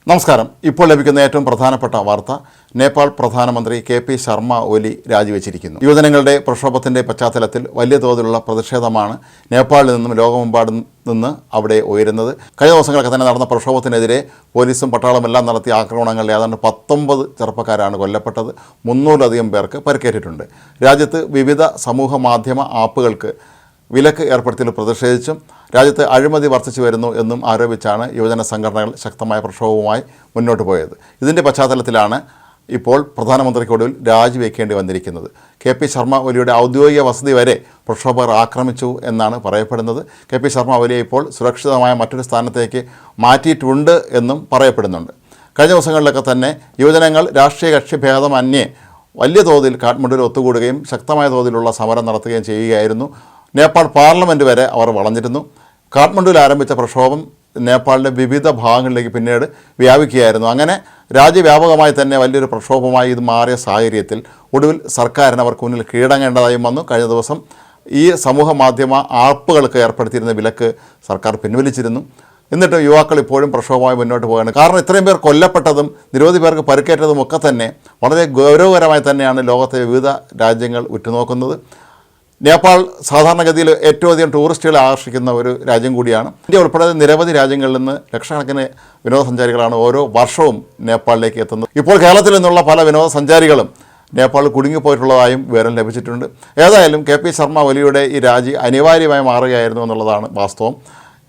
നമസ്കാരം. ഇപ്പോൾ ലഭിക്കുന്ന ഏറ്റവും പ്രധാനപ്പെട്ട വാർത്ത, നേപ്പാൾ പ്രധാനമന്ത്രി കെ.പി. ശർമ്മ ഒലി രാജിവെച്ചിരിക്കുന്നു. യുവജനങ്ങളുടെ പ്രക്ഷോഭത്തിൻ്റെ പശ്ചാത്തലത്തിൽ വലിയ തോതിലുള്ള പ്രതിഷേധമാണ് നേപ്പാളിൽ നിന്നും ലോകമെമ്പാടും നിന്ന് അവിടെ ഉയരുന്നത്. കഴിഞ്ഞ ദിവസങ്ങളൊക്കെ തന്നെ നടന്ന പ്രക്ഷോഭത്തിനെതിരെ പോലീസും പട്ടാളമെല്ലാം നടത്തിയ ആക്രമണങ്ങളിൽ ഏതാണ്ട് 19 ചെറുപ്പക്കാരാണ് കൊല്ലപ്പെട്ടത്. 300-ലധികം പേർക്ക് പരിക്കേറ്റിട്ടുണ്ട്. രാജ്യത്ത് വിവിധ സമൂഹ മാധ്യമ ആപ്പുകൾക്ക് വിലക്ക് ഏർപ്പെടുത്തിയതിൽ പ്രതിഷേധിച്ചും രാജ്യത്ത് അഴിമതി വർദ്ധിച്ചു വരുന്നു എന്നും ആരോപിച്ചാണ് യുവജന സംഘടനകൾ ശക്തമായ പ്രക്ഷോഭവുമായി മുന്നോട്ട് പോയത്. ഇതിൻ്റെ പശ്ചാത്തലത്തിലാണ് ഇപ്പോൾ പ്രധാനമന്ത്രിക്കൊടുവിൽ രാജിവെക്കേണ്ടി വന്നിരിക്കുന്നത്. കെ.പി. ശർമ്മ ഒലിയുടെ ഔദ്യോഗിക വസതി വരെ പ്രക്ഷോഭകർ ആക്രമിച്ചു എന്നാണ് പറയപ്പെടുന്നത്. കെ.പി. ശർമ്മ ഒലിയെ ഇപ്പോൾ സുരക്ഷിതമായ മറ്റൊരു സ്ഥാനത്തേക്ക് മാറ്റിയിട്ടുണ്ട് എന്നും പറയപ്പെടുന്നുണ്ട്. കഴിഞ്ഞ ദിവസങ്ങളിലൊക്കെ തന്നെ യുവജനങ്ങൾ രാഷ്ട്രീയ കക്ഷി ഭേദമന്യേ വലിയ തോതിൽ കാഠ്മണ്ഡുവിൽ ഒത്തുകൂടുകയും ശക്തമായ തോതിലുള്ള സമരം നടത്തുകയും ചെയ്യുകയായിരുന്നു. നേപ്പാൾ പാർലമെൻറ്റ് വരെ അവർ വളഞ്ഞിരുന്നു. കാഠ്മണ്ഡുവിൽ ആരംഭിച്ച പ്രക്ഷോഭം നേപ്പാളിൻ്റെ വിവിധ ഭാഗങ്ങളിലേക്ക് പിന്നീട് വ്യാപിക്കുകയായിരുന്നു. അങ്ങനെ രാജ്യവ്യാപകമായി തന്നെ വലിയൊരു പ്രക്ഷോഭമായി ഇത് മാറിയ സാഹചര്യത്തിൽ ഒടുവിൽ സർക്കാരിന് അവർക്ക് മുന്നിൽ കീഴടങ്ങേണ്ടതായും വന്നു. കഴിഞ്ഞ ദിവസം ഈ സമൂഹ മാധ്യമ ആപ്പുകൾക്ക് ഏർപ്പെടുത്തിയിരുന്ന വിലക്ക് സർക്കാർ പിൻവലിച്ചിരുന്നു. എന്നിട്ടും യുവാക്കൾ ഇപ്പോഴും പ്രക്ഷോഭമായി മുന്നോട്ട് പോവുകയാണ്. കാരണം ഇത്രയും പേർ കൊല്ലപ്പെട്ടതും നിരവധി പേർക്ക് പരിക്കേറ്റതും ഒക്കെ തന്നെ വളരെ ഗൗരവകരമായി തന്നെയാണ് ലോകത്തെ വിവിധ രാജ്യങ്ങൾ ഉറ്റുനോക്കുന്നത്. നേപ്പാൾ സാധാരണഗതിയിൽ ഏറ്റവും അധികം ടൂറിസ്റ്റുകളെ ആകർഷിക്കുന്ന ഒരു രാജ്യം കൂടിയാണ്. ഇന്ത്യ ഉൾപ്പെടെ നിരവധി രാജ്യങ്ങളിൽ നിന്ന് ലക്ഷക്കണക്കിന് വിനോദസഞ്ചാരികളാണ് ഓരോ വർഷവും നേപ്പാളിലേക്ക് എത്തുന്നത്. ഇപ്പോൾ കേരളത്തിൽ നിന്നുള്ള പല വിനോദസഞ്ചാരികളും നേപ്പാളിൽ കുടുങ്ങിപ്പോയിട്ടുള്ളതായും വിവരം ലഭിച്ചിട്ടുണ്ട്. ഏതായാലും കെ.പി. ശർമ്മ ഒലിയുടെ ഈ രാജി അനിവാര്യമായി മാറുകയായിരുന്നു എന്നുള്ളതാണ് വാസ്തവം.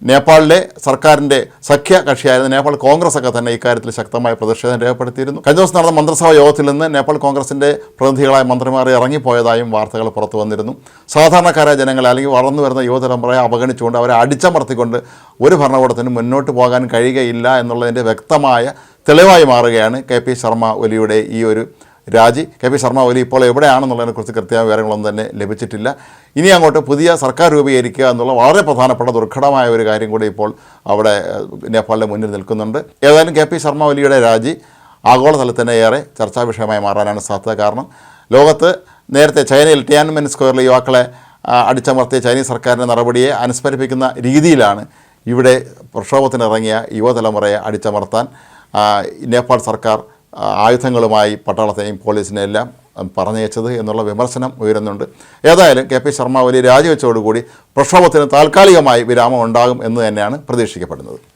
നേപ്പാളിലെ സർക്കാരിൻ്റെ സഖ്യ കക്ഷിയായിരുന്ന നേപ്പാൾ കോൺഗ്രസ് ഒക്കെ തന്നെ ഇക്കാര്യത്തിൽ ശക്തമായ പ്രതിഷേധം രേഖപ്പെടുത്തിയിരുന്നു. കഴിഞ്ഞ ദിവസം നടന്ന മന്ത്രിസഭാ യോഗത്തിൽ നിന്ന് നേപ്പാൾ കോൺഗ്രസിൻ്റെ പ്രതിനിധികളായ മന്ത്രിമാർ ഇറങ്ങിപ്പോയതായും വാർത്തകൾ പുറത്തു വന്നിരുന്നു. സാധാരണക്കാരായ ജനങ്ങളെ അല്ലെങ്കിൽ വളർന്നു വരുന്ന യുവതലമുറയെ അവഗണിച്ചുകൊണ്ട് അവരെ അടിച്ചമർത്തിക്കൊണ്ട് ഒരു ഭരണകൂടത്തിന് മുന്നോട്ട് പോകാൻ കഴിയുകയില്ല എന്നുള്ളതിൻ്റെ വ്യക്തമായ തെളിവായി മാറുകയാണ് കെ.പി. ശർമ്മ ഒലിയുടെ ഈ ഒരു രാജി. കെ.പി. ശർമ്മ ഒലി ഇപ്പോൾ എവിടെയാണെന്നുള്ളതിനെക്കുറിച്ച് കൃത്യമായ വിവരങ്ങളൊന്നും തന്നെ ലഭിച്ചിട്ടില്ല. ഇനി അങ്ങോട്ട് പുതിയ സർക്കാർ രൂപീകരിക്കുക എന്നുള്ള വളരെ പ്രധാനപ്പെട്ട ദുർഘടമായ ഒരു കാര്യം കൂടി ഇപ്പോൾ അവിടെ നേപ്പാളിൻ്റെ മുന്നിൽ നിൽക്കുന്നുണ്ട്. ഏതായാലും കെ.പി. ശർമ്മ ഒലിയുടെ രാജി ആഗോളതലത്തിൽ തന്നെ ഏറെ ചർച്ചാ വിഷയമായി മാറാനാണ് സാധ്യത. കാരണം ലോകത്ത് നേരത്തെ ചൈനയിൽ ടിയാൻമെൻ സ്ക്വയറിൽ യുവാക്കളെ അടിച്ചമർത്തിയ ചൈനീസ് സർക്കാരിൻ്റെ നടപടിയെ അനുസ്മരിപ്പിക്കുന്ന രീതിയിലാണ് ഇവിടെ പ്രക്ഷോഭത്തിനിറങ്ങിയ യുവതലമുറയെ അടിച്ചമർത്താൻ നേപ്പാൾ സർക്കാർ ആയുധങ്ങളുമായി പട്ടാളത്തെയും പോലീസിനെല്ലാം പറഞ്ഞയച്ചത് എന്നുള്ള വിമർശനം ഉയരുന്നുണ്ട്. ഏതായാലും കെ.പി. ശർമ്മ ഒലി രാജിവെച്ചതോടുകൂടി പ്രക്ഷോഭത്തിന് താൽക്കാലികമായി വിരാമം ഉണ്ടാകും എന്ന് തന്നെയാണ് പ്രതീക്ഷിക്കപ്പെടുന്നത്.